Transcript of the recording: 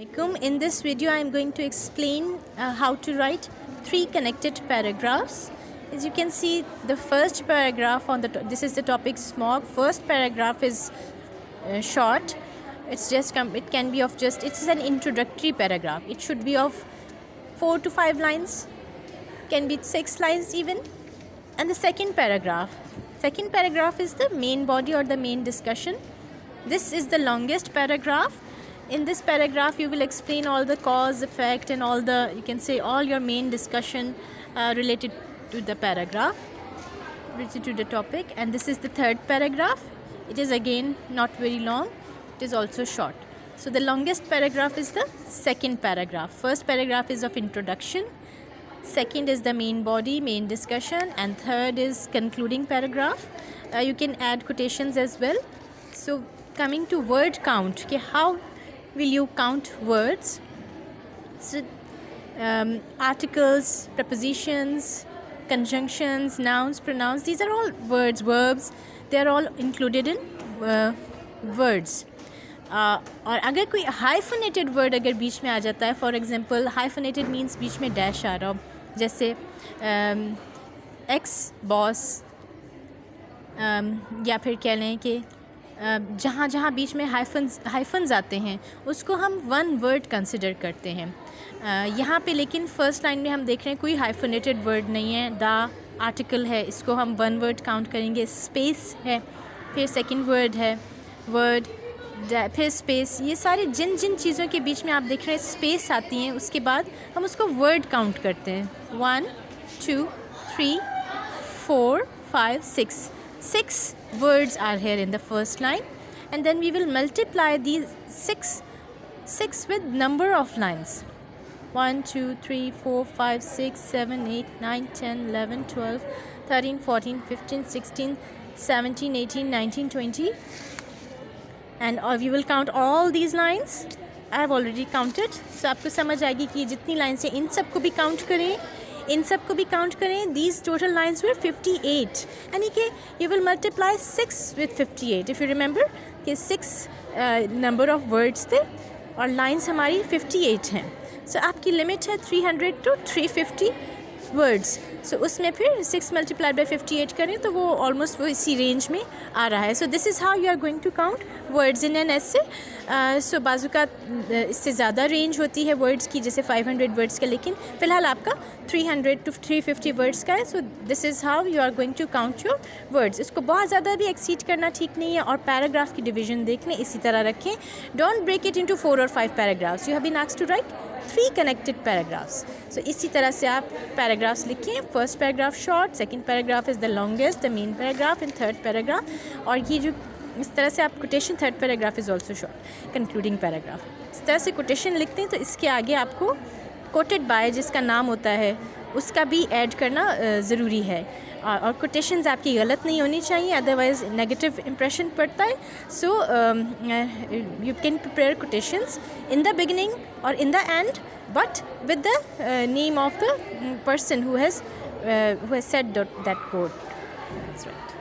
In this video I am going to explain how to write 3 connected paragraphs. As you can see, the first paragraph on this is the topic smog. First paragraph is short. It's an introductory paragraph. It should be of 4 to 5 lines, can be 6 lines even. And the second paragraph is the main body or the main discussion. This is the longest paragraph. In this paragraph you will explain all the cause, effect and all your main discussion related to the paragraph, related to the topic. And this is the third paragraph. It is again not very long, it is also short. So the longest paragraph is the second paragraph. First paragraph is of introduction, second is the main body, main discussion, and third is concluding paragraph. You can add quotations as well. So coming to word count, how will you count words? So articles, prepositions, conjunctions, nouns, pronouns, these are all words, verbs, they are all included in words. और अगर कोई hyphenated word अगर बीच में आ जाता है, for example hyphenated means बीच में dash आ रहा हो, जैसे एक्स बॉस, या फिर कह लें कि जहाँ जहाँ बीच में हाइफन्स आते हैं उसको हम वन वर्ड कंसिडर करते हैं. यहाँ पे लेकिन फ़र्स्ट लाइन में हम देख रहे हैं कोई हाइफनेटेड वर्ड नहीं है. द आर्टिकल है, इसको हम वन वर्ड काउंट करेंगे. स्पेस है, फिर सेकंड वर्ड है, वर्ड, फिर स्पेस. ये सारे जिन जिन चीज़ों के बीच में आप देख रहे हैं स्पेस आती हैं, उसके बाद हम उसको वर्ड काउंट करते हैं. 1 2 3 4 5 6 words are here in the first line, and then we will multiply these six with number of lines. 1 2 3 4 5 6 7 8 9 10 11 12 13 14 15 16 17 18 19 20, and we will count all these lines. I have already counted, so आपको समझ आएगी कि जितनी lines हैं इन सब को भी count करें, इन सब को भी काउंट करें. These total lines were 58, यानी कि you will multiply 6 with 58. If you remember कि 6 number of words थे और lines हमारी 58 हैं. So आपकी लिमिट है 300 to 350 words. So उसमें फिर 6 multiplied by 58 करें तो वो almost वो इसी रेंज में आ रहा है. So this is how you are going to count words in an essay. So बाज़ू का इससे ज़्यादा रेंज होती है वर्ड्स की, जैसे 500 वर्ड्स का, लेकिन फ़िलहाल आपका 300 to 350 वर्ड्स का है. So this is how you are going to count your words. इसको बहुत ज़्यादा भी एक्सीड करना ठीक नहीं है, और पैराग्राफ की डिवीज़न देखने इसी तरह रखें. Don't break it into 4 or 5 paragraphs. You have been asked to write 3 connected paragraphs. So इसी तरह से आप पैराग्राफ्स लिखें. First paragraph short, second paragraph is the longest, the main paragraph, and third paragraph. और ये जो इस तरह से आप quotation, third paragraph is also short, concluding paragraph. इस तरह से कोटेशन लिखते हैं तो इसके आगे आपको कोटेड बाय जिसका नाम होता है उसका भी ऐड करना ज़रूरी है. और कोटेशंस आपकी गलत नहीं होनी चाहिए, अदरवाइज़ नेगेटिव इम्प्रेशन पड़ता है. So you can prepare quotations in the beginning और in the end, but with the name of the person who has said that quote. That's right.